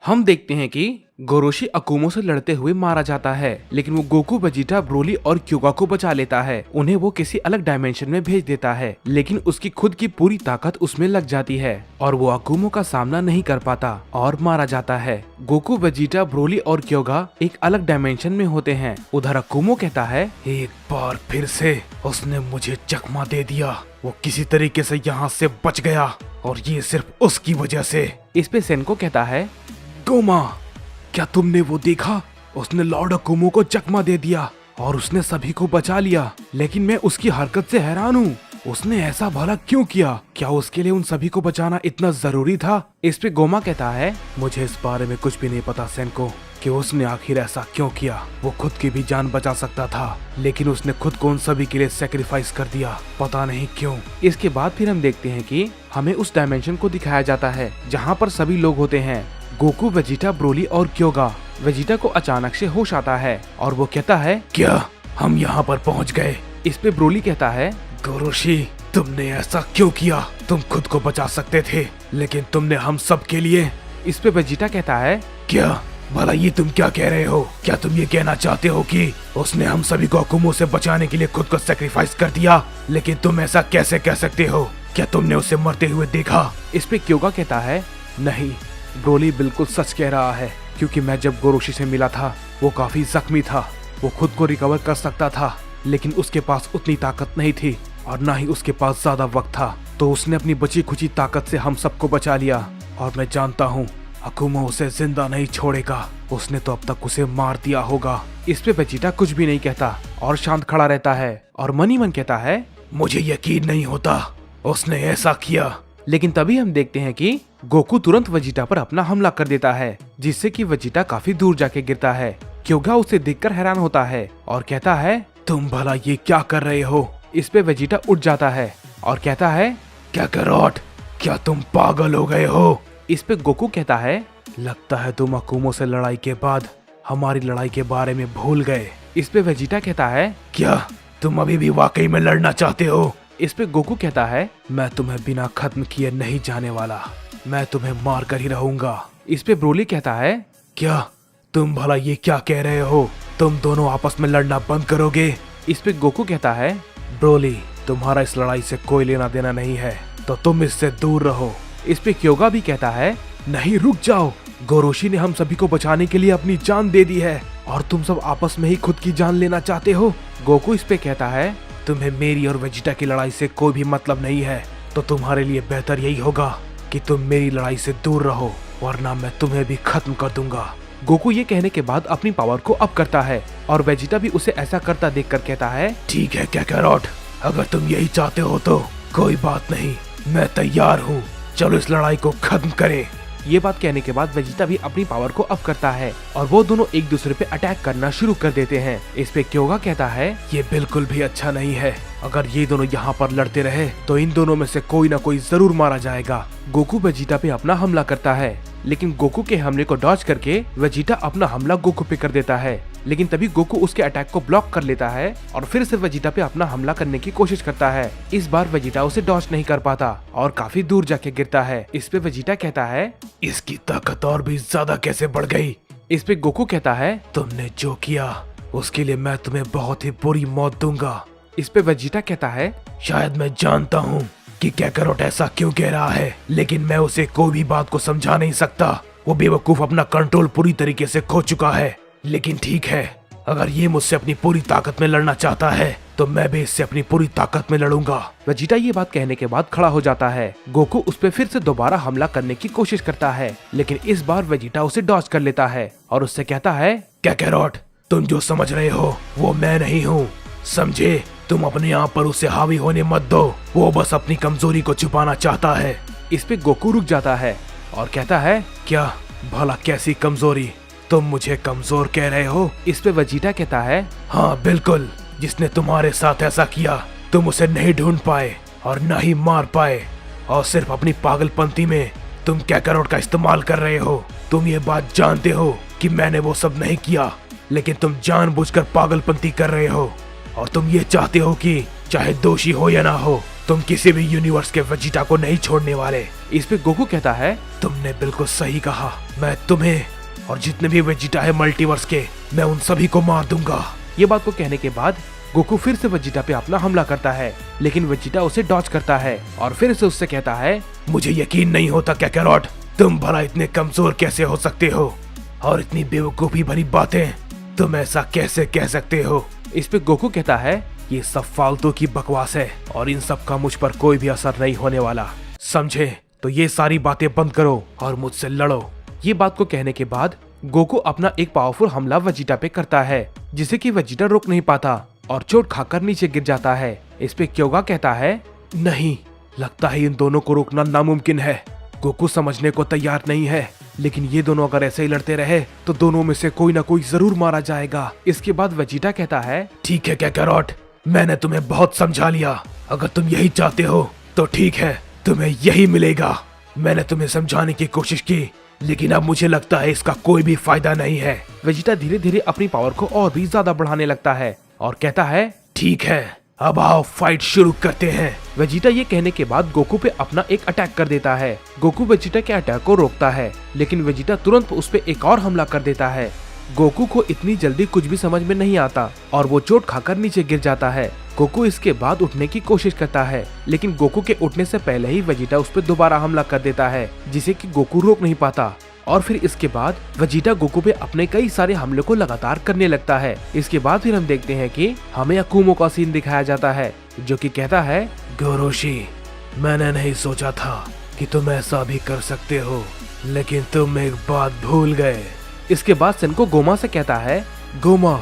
हम देखते हैं कि गोरोशी अकुमो से लड़ते हुए मारा जाता है, लेकिन वो गोकू, वेजिटा, ब्रोली और क्यूगा को बचा लेता है। उन्हें वो किसी अलग डायमेंशन में भेज देता है, लेकिन उसकी खुद की पूरी ताकत उसमें लग जाती है और वो अकुमो का सामना नहीं कर पाता और मारा जाता है। गोकू, वेजिटा, ब्रोली और क्यूगा एक अलग डायमेंशन में होते हैं। उधर अकुमो कहता है, एक बार फिर से उसने मुझे चकमा दे दिया। वो किसी तरीके से यहाँ से बच गया और ये सिर्फ उसकी वजह से। इस पे सेनको कहता है, गोमा, क्या तुमने वो देखा? उसने लॉर्ड अकुमो को चकमा दे दिया और उसने सभी को बचा लिया, लेकिन मैं उसकी हरकत से हैरान हूँ। उसने ऐसा भला क्यों किया? क्या उसके लिए उन सभी को बचाना इतना जरूरी था? इस पे गोमा कहता है, मुझे इस बारे में कुछ भी नहीं पता सेनको, कि उसने आखिर ऐसा क्यों किया। वो खुद की भी जान बचा सकता था, लेकिन उसने खुद को उन सभी के लिए सेक्रीफाइस कर दिया, पता नहीं क्यों। इसके बाद फिर हम देखते हैं कि हमें उस डायमेंशन को दिखाया जाता है जहाँ पर सभी लोग होते हैं, गोकू, वेजिटा, ब्रोली और क्योगा। वेजिटा को अचानक से होश आता है और वो कहता है, क्या हम यहाँ पर पहुँच गए? इस पे ब्रोली कहता है, गोरोशी, तुमने ऐसा क्यों किया? तुम खुद को बचा सकते थे, लेकिन तुमने हम सब के लिए। इस पे वेजिटा कहता है, क्या भला ये तुम क्या कह रहे हो? क्या तुम ये कहना चाहते हो कि उसने हम सभी को अकुमो से बचाने के लिए खुद को सेक्रीफाइस कर दिया? लेकिन तुम ऐसा कैसे कह सकते हो? क्या तुमने उसे मरते हुए देखा? इस पे क्योगा कहता है, नहीं, ब्रोली बिल्कुल सच कह रहा है, क्योंकि मैं जब गोरोशी से मिला था वो काफी जख्मी था। वो खुद को रिकवर कर सकता था, लेकिन उसके पास उतनी ताकत नहीं थी और ना ही उसके पास ज्यादा वक्त था, तो उसने अपनी बची खुची ताकत से हम सबको बचा लिया। और मैं जानता हूँ अकुमो उसे जिंदा नहीं छोड़ेगा, उसने तो अब तक उसे मार दिया होगा। इस पे वेजिटा कुछ भी नहीं कहता और शांत खड़ा रहता है और मन ही मन कहता है, मुझे यकीन नहीं होता उसने ऐसा किया। लेकिन तभी हम देखते हैं कि गोकू तुरंत वेजिटा पर अपना हमला कर देता है, जिससे कि वेजिटा काफी दूर जाके गिरता है। क्योगा उसे देखकर हैरान होता है और कहता है, तुम भला ये क्या कर रहे हो? इस पे वेजिटा उठ जाता है और कहता है, क्या करोट, क्या तुम पागल हो गए हो? इस पे गोकू कहता है, लगता है तुम अकुमो से लड़ाई के बाद हमारी लड़ाई के बारे में भूल गए। इस पे वेजिटा कहता है, क्या तुम अभी भी वाकई में लड़ना चाहते हो? इस पे गोकू कहता है, मैं तुम्हें बिना खत्म किए नहीं जाने वाला, मैं तुम्हें मार कर ही रहूंगा। इस पे ब्रोली कहता है, क्या तुम भला ये क्या कह रहे हो? तुम दोनों आपस में लड़ना बंद करोगे? इस पे गोकू कहता है, ब्रोली, तुम्हारा इस लड़ाई से कोई लेना देना नहीं है, तो तुम इससे दूर रहो। इस पे क्योगा भी कहता है, नहीं, रुक जाओ, गोरोशी ने हम सभी को बचाने के लिए अपनी जान दे दी है और तुम सब आपस में ही खुद की जान लेना चाहते हो। गोकू इस पे कहता है, तुम्हें मेरी और वेजिटा की लड़ाई से कोई भी मतलब नहीं है, तो तुम्हारे लिए बेहतर यही होगा कि तुम मेरी लड़ाई से दूर रहो, वरना मैं तुम्हें भी खत्म कर दूंगा। गोकू ये कहने के बाद अपनी पावर को अप करता है और वेजिटा भी उसे ऐसा करता देखकर कहता है, ठीक है काकारोट, अगर तुम यही चाहते हो तो कोई बात नहीं, मैं तैयार हूँ, चलो इस लड़ाई को खत्म करें। ये बात कहने के बाद वेजिटा भी अपनी पावर को अप करता है और वो दोनों एक दूसरे पे अटैक करना शुरू कर देते हैं। इस पे क्योगा कहता है, ये बिल्कुल भी अच्छा नहीं है, अगर ये दोनों यहाँ पर लड़ते रहे तो इन दोनों में से कोई ना कोई जरूर मारा जाएगा। गोकू वेजिटा पे अपना हमला करता है, लेकिन गोकू के हमले को डॉज करके वेजिटा अपना हमला गोकू पे कर देता है, लेकिन तभी गोकू उसके अटैक को ब्लॉक कर लेता है और फिर से वेजिटा पे अपना हमला करने की कोशिश करता है। इस बार वेजिटा उसे डॉज नहीं कर पाता और काफी दूर जाके गिरता है। इस पे वेजिटा कहता है, इसकी ताकत और भी ज्यादा कैसे बढ़ गई? इस पे गोकू कहता है, तुमने जो किया उसके लिए मैं तुम्हें बहुत ही बुरी मौत दूंगा। इस पे वेजिटा कहता है, शायद मैं जानता हूँ कि काकारोट ऐसा क्यों कह रहा है, लेकिन मैं उसे कोई भी बात को समझा नहीं सकता। वो बेवकूफ अपना कंट्रोल पूरी तरीके से खो चुका है। लेकिन ठीक है, अगर ये मुझसे अपनी पूरी ताकत में लड़ना चाहता है तो मैं भी इससे अपनी पूरी ताकत में लड़ूंगा। वेजिटा ये बात कहने के बाद खड़ा हो जाता है। गोकू उस पे फिर से दोबारा हमला करने की कोशिश करता है, लेकिन इस बार वेजिटा उसे डॉज कर लेता है और उससे कहता है, काकारोट, तुम जो समझ रहे हो वो मैं नहीं हूँ, समझे? तुम अपने आप पर उसे हावी होने मत दो, वो बस अपनी कमजोरी को छुपाना चाहता है। इस पे गोकू रुक जाता है और कहता है, क्या भला कैसी कमजोरी? तुम मुझे कमजोर कह रहे हो? इस पे वेजिटा कहता है, हाँ बिल्कुल, जिसने तुम्हारे साथ ऐसा किया तुम उसे नहीं ढूंढ पाए और न ही मार पाए, और सिर्फ अपनी पागलपंती में तुम काकारोट का इस्तेमाल कर रहे हो। तुम ये बात जानते हो कि मैंने वो सब नहीं किया, लेकिन तुम जानबूझकर पागलपंती कर रहे हो और तुम ये चाहते हो कि चाहे दोषी हो या ना हो तुम किसी भी यूनिवर्स के वेजिटा को नहीं छोड़ने वाले। इस पे गोकू कहता है, तुमने बिल्कुल सही कहा, मैं तुम्हें और जितने भी वेजिटा है मल्टीवर्स के, मैं उन सभी को मार दूंगा। ये बात को कहने के बाद गोकू फिर से वेजिटा पे अपना हमला करता है, लेकिन वेजिटा उसे डॉज करता है और फिर से उससे कहता है, मुझे यकीन नहीं होता काकारोट, तुम भला इतने कमजोर कैसे हो सकते हो और इतनी बेवकूफी भरी बातें तुम ऐसा कैसे कह सकते हो। इस पे गोकू कहता है, ये सब फालतू की बकवास है और इन सब का मुझ पर कोई भी असर नहीं होने वाला, समझे? तो ये सारी बातें बंद करो और मुझसे लड़ो। ये बात को कहने के बाद गोकू अपना एक पावरफुल हमला वेजिटा पे करता है, जिसे कि वेजिटा रोक नहीं पाता और चोट खाकर नीचे गिर जाता है। इस पे क्योगा कहता है, नहीं, लगता है इन दोनों को रोकना नामुमकिन है। गोकू समझने को तैयार नहीं है, लेकिन ये दोनों अगर ऐसे ही लड़ते रहे तो दोनों में से कोई ना कोई जरूर मारा जाएगा। इसके बाद वेजिटा कहता है, ठीक है काकारोट, मैंने तुम्हें बहुत समझा लिया, अगर तुम यही चाहते हो तो ठीक है, तुम्हें यही मिलेगा। मैंने तुम्हें समझाने की कोशिश की, लेकिन अब मुझे लगता है इसका कोई भी फायदा नहीं है। वेजिटा धीरे धीरे अपनी पावर को और भी ज्यादा बढ़ाने लगता है और कहता है, ठीक है, अब आओ फाइट शुरू करते हैं। वेजिटा ये कहने के बाद गोकू पे अपना एक अटैक कर देता है। गोकू वेजिटा के अटैक को रोकता है, लेकिन वेजिटा तुरंत उस पे एक और हमला कर देता है। गोकू को इतनी जल्दी कुछ भी समझ में नहीं आता और वो चोट खाकर नीचे गिर जाता है। गोकू इसके बाद उठने की कोशिश करता है, लेकिन गोकू के उठने से पहले ही वेजिटा उस पर दोबारा हमला कर देता है, जिसे कि गोकू रोक नहीं पाता। और फिर इसके बाद वेजिटा गोकू पे अपने कई सारे हमले को लगातार करने लगता है। इसके बाद फिर हम देखते हैं कि हमें अकुमो का सीन दिखाया जाता है, जो कि कहता है, गोरोशी, मैंने नहीं सोचा था कि तुम ऐसा भी कर सकते हो, लेकिन तुम एक बात भूल गए। इसके बाद सेनको गोमा से कहता है, गोमा,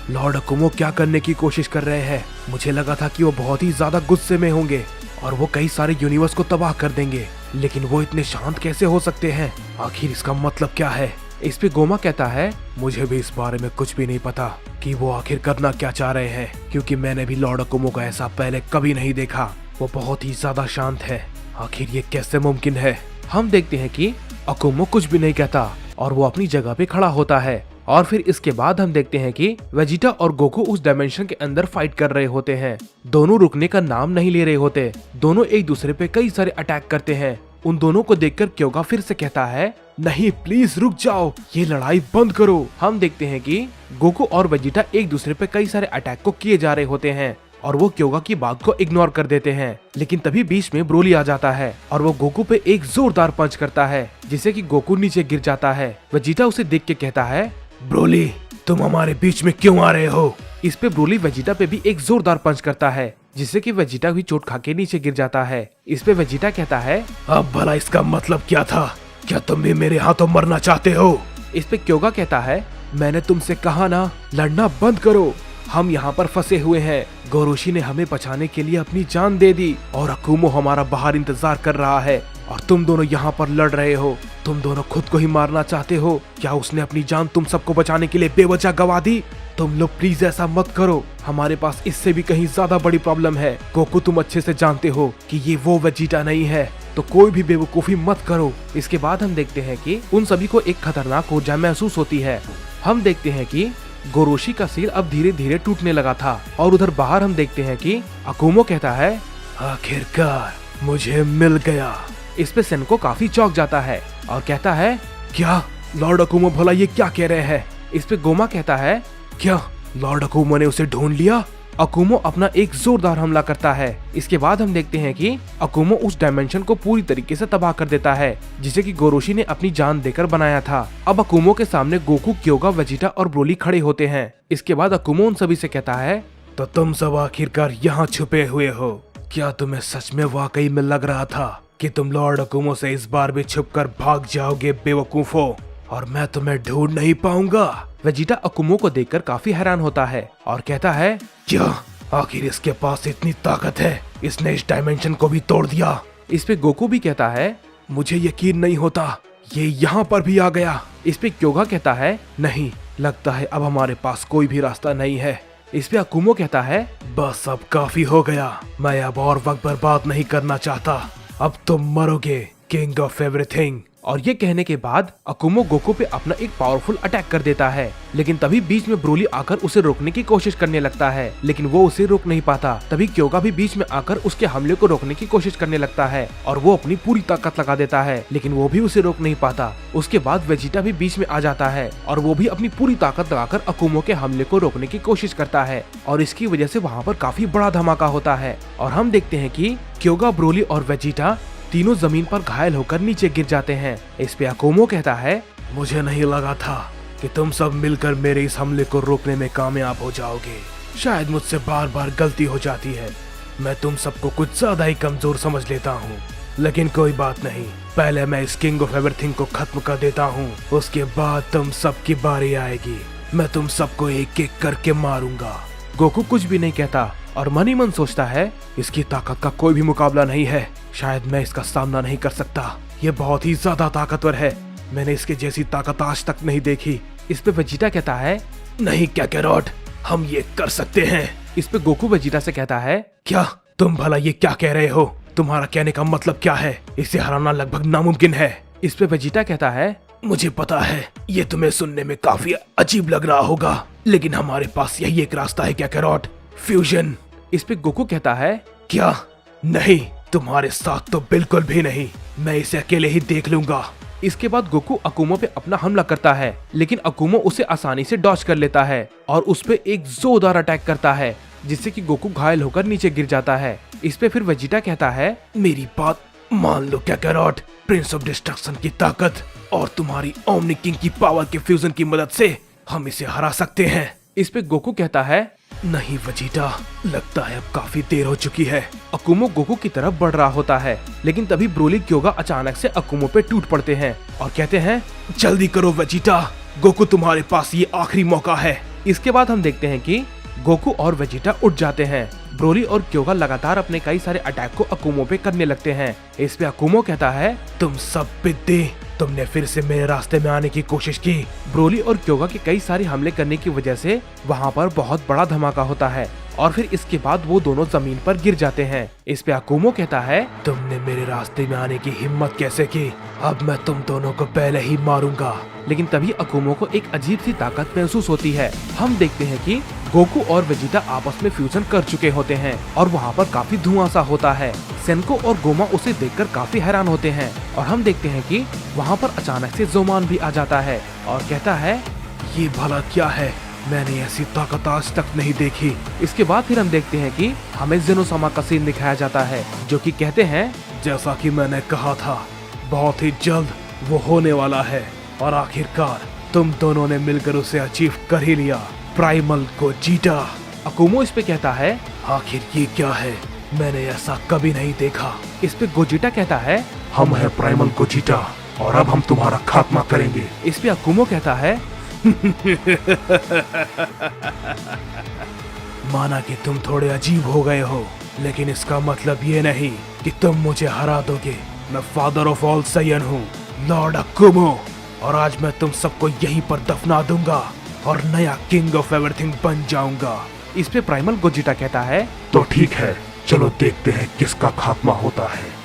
लॉर्ड अकुमो क्या करने की कोशिश कर रहे हैं? मुझे लगा था कि वो बहुत ही ज्यादा गुस्से में होंगे और वो कई सारे यूनिवर्स को तबाह कर देंगे, लेकिन वो इतने शांत कैसे हो सकते हैं? आखिर इसका मतलब क्या है? इस पे गोमा कहता है, मुझे भी इस बारे में कुछ भी नहीं पता कि वो आखिर करना क्या चाह रहे हैं, क्योंकि मैंने भी लॉर्ड अकुमो का ऐसा पहले कभी नहीं देखा। वो बहुत ही ज्यादा शांत है, आखिर ये कैसे मुमकिन है? हम देखते हैं कि अकुमो कुछ भी नहीं कहता और वो अपनी जगह पे खड़ा होता है। और फिर इसके बाद हम देखते हैं कि वेजिटा और गोकू उस डायमेंशन के अंदर फाइट कर रहे होते हैं। दोनों रुकने का नाम नहीं ले रहे होते, दोनों एक दूसरे पे कई सारे अटैक करते हैं। उन दोनों को देखकर क्योगा फिर से कहता है, नहीं, प्लीज रुक जाओ, ये लड़ाई बंद करो। हम देखते हैं कि गोकू और वेजिटा एक दूसरे पे कई सारे अटैक को किए जा रहे होते हैं और वो क्योगा की बात को इग्नोर कर देते हैं। लेकिन तभी बीच में ब्रोली आ जाता है और वो गोकू पे एक जोरदार पंच करता है, जिससे कि गोकू नीचे गिर जाता है। वेजिटा उसे देख के कहता है, ब्रोली, तुम हमारे बीच में क्यों आ रहे हो? इस पे ब्रोली वेजिटा पे भी एक जोरदार पंच करता है, जिससे कि वेजिटा भी चोट खा के नीचे गिर जाता है। इस पे वेजिटा कहता है, अब भला इसका मतलब क्या था? क्या तुम भी मेरे हाथों मरना चाहते हो? इस पे क्योगा कहता है, मैंने तुमसे कहा ना, लड़ना बंद करो, हम यहाँ पर फंसे हुए हैं। गोरोशी ने हमें बचाने के लिए अपनी जान दे दी और अकुमो हमारा बाहर इंतजार कर रहा है और तुम दोनों यहाँ पर लड़ रहे हो। तुम दोनों खुद को ही मारना चाहते हो। क्या उसने अपनी जान तुम सबको बचाने के लिए बेवजह गवा दी? तुम लोग प्लीज ऐसा मत करो, हमारे पास इससे भी कहीं ज्यादा बड़ी प्रॉब्लम है। गोकू, तुम अच्छे से जानते हो कि ये वो वेजिटा नहीं है, तो कोई भी बेवकूफी मत करो। इसके बाद हम देखते हैं कि उन सभी को एक खतरनाक ऊर्जा महसूस होती है। हम देखते हैं कि गोरोशी का सिर अब धीरे धीरे टूटने लगा था और उधर बाहर हम देखते हैं कि अकुमो कहता है, आखिरकार मुझे मिल गया। इस पे सेनको काफी चौंक जाता है और कहता है, क्या लॉर्ड अकुमो, भला ये क्या कह रहे हैं? इस पे गोमा कहता है, क्या लॉर्ड अकुमो ने उसे ढूंढ लिया? अकुमो अपना एक जोरदार हमला करता है। इसके बाद हम देखते हैं कि अकुमो उस डायमेंशन को पूरी तरीके से तबाह कर देता है, जिसे कि गोरोशी ने अपनी जान देकर बनाया था। अब अकुमो के सामने गोकू, क्योगा, वेजिटा और ब्रोली खड़े होते हैं। इसके बाद अकुमो उन सभी से कहता है, तो तुम सब आखिरकार यहाँ छुपे हुए हो? क्या तुम्हें सच में वाकई में लग रहा था कि तुम लॉर्ड अकुमो से इस बार भी छुपकर भाग जाओगे बेवकूफो, और मैं तुम्हें ढूंढ नहीं पाऊंगा? वेजिटा अकुमो को देखकर काफी हैरान होता है और कहता है, क्या आखिर इसके पास इतनी ताकत है? इसने इस डायमेंशन को भी तोड़ दिया। इस पे गोकू भी कहता है, मुझे यकीन नहीं होता, ये यहाँ पर भी आ गया। इस पे क्योगा कहता है, नहीं, लगता है अब हमारे पास कोई भी रास्ता नहीं है। इस पे अकुमो कहता है, बस अब काफी हो गया, मैं अब और वक्त बर्बाद नहीं करना चाहता। अब तुम मरोगे, किंग ऑफ एवरीथिंग। और ये कहने के बाद अकुमो गोकू पे अपना एक पावरफुल अटैक कर देता है। लेकिन तभी बीच में ब्रोली आकर उसे रोकने की कोशिश करने लगता है, लेकिन वो उसे रोक नहीं पाता। तभी क्योगा भी बीच में आकर उसके हमले को रोकने की कोशिश करने लगता है और वो अपनी पूरी ताकत लगा देता है, लेकिन वो भी उसे रोक नहीं पाता। उसके बाद वेजिटा भी बीच में आ जाता है और वो भी अपनी पूरी ताकत लगाकर अकुमो के हमले को रोकने की कोशिश करता है और इसकी वजह से वहाँ पर काफी बड़ा धमाका होता है। और हम देखते हैं कि क्योगा, ब्रोली और वेजिटा तीनों जमीन पर घायल होकर नीचे गिर जाते हैं। इस पे अकुमो कहता है, मुझे नहीं लगा था कि तुम सब मिलकर मेरे इस हमले को रोकने में कामयाब हो जाओगे। शायद मुझसे बार बार गलती हो जाती है, मैं तुम सबको कुछ ज्यादा ही कमजोर समझ लेता हूँ, लेकिन कोई बात नहीं, पहले मैं इस किंग ऑफ एवरीथिंग को खत्म कर देता हूँ, उसके बाद तुम सबकी बारी आएगी, मैं तुम सबको एक एक करके मारूंगा। गोकू कुछ भी नहीं कहता और मन ही मन सोचता है, इसकी ताकत का कोई भी मुकाबला नहीं है, शायद मैं इसका सामना नहीं कर सकता, ये बहुत ही ज्यादा ताकतवर है, मैंने इसके जैसी ताकत आज तक नहीं देखी। इस पे वेजिटा कहता है, नहीं काकारोट, हम ये कर सकते हैं। इस पे गोकू वेजिटा से कहता है, क्या तुम भला ये क्या कह रहे हो, तुम्हारा कहने का मतलब क्या है, इसे हराना लगभग नामुमकिन है। इस पे वेजिटा कहता है, मुझे पता है ये तुम्हें सुनने में काफी अजीब लग रहा होगा, लेकिन हमारे पास यही एक रास्ता है काकारोट, फ्यूजन। इस पे गोकू कहता है, क्या? नहीं, तुम्हारे साथ तो बिल्कुल भी नहीं, मैं इसे अकेले ही देख लूंगा। इसके बाद गोकू अकुमो पे अपना हमला करता है, लेकिन अकुमो उसे आसानी से डॉज कर लेता है और उस पे एक जोरदार अटैक करता है, जिससे कि गोकू घायल होकर नीचे गिर जाता है। इस पे फिर वेजिटा कहता है, मेरी बात मान लो काकारोट, प्रिंस ऑफ डिस्ट्रक्शन की ताकत और तुम्हारी ओमनी किंग की पावर के फ्यूजन की मदद से हम इसे हरा सकते हैं। इस पे गोकू कहता है, नहीं वेजिटा, लगता है अब काफी देर हो चुकी है। अकुमो गोकू की तरफ बढ़ रहा होता है, लेकिन तभी ब्रोली, क्योगा अचानक से अकुमो पे टूट पड़ते हैं और कहते हैं, जल्दी करो वेजिटा, गोकू तुम्हारे पास ये आखिरी मौका है। इसके बाद हम देखते हैं कि गोकू और वेजिटा उठ जाते हैं। ब्रोली और क्योगा लगातार अपने कई सारे अटैक को अकुमो पे करने लगते हैं। इस पे अकुमो कहता है, तुम सब बिद्दे, तुमने फिर से मेरे रास्ते में आने की कोशिश की। ब्रोली और क्योगा के कई सारे हमले करने की वजह से वहाँ पर बहुत बड़ा धमाका होता है और फिर इसके बाद वो दोनों जमीन पर गिर जाते हैं। इस पे अकुमो कहता है, तुमने मेरे रास्ते में आने की हिम्मत कैसे की, अब मैं तुम दोनों को पहले ही मारूंगा। लेकिन तभी अकुमो को एक अजीब सी ताकत महसूस होती है। हम देखते हैं कि गोकू और वेजिटा आपस में फ्यूजन कर चुके होते हैं और वहाँ पर काफी धुआं सा होता है। सेनको और गोमा उसे देखकर काफी हैरान होते हैं और हम देखते हैं कि वहाँ पर अचानक से जोमान भी आ जाता है और कहता है, ये भला क्या है, मैंने ऐसी ताकत आज तक नहीं देखी। इसके बाद फिर हम देखते हैं कि हमें जेनोसामा का सीन दिखाया जाता है, जो कि कहते हैं, जैसा कि मैंने कहा था, बहुत ही जल्द वो होने वाला है और आखिरकार तुम दोनों ने मिलकर उसे अचीव कर ही लिया, प्राइमल गोजीटा। अकुमो इस पे कहता है, आखिर ये क्या है, मैंने ऐसा कभी नहीं देखा। इस पे गोजीटा कहता है, हम है प्राइमल गोजीटा और अब हम तुम्हारा खात्मा करेंगे। इस पे अकुमो कहता है, माना कि तुम थोड़े अजीब हो गए हो, लेकिन इसका मतलब ये नहीं कि तुम मुझे हरा दोगे। मैं फादर ऑफ ऑल साइयन हूँ, लॉर्ड अकुमो, और आज मैं तुम सबको यहीं पर दफना दूंगा और नया किंग ऑफ एवरीथिंग बन जाऊंगा। इस पे प्राइमल गोजीटा कहता है, तो ठीक है, चलो देखते हैं किसका खात्मा होता है।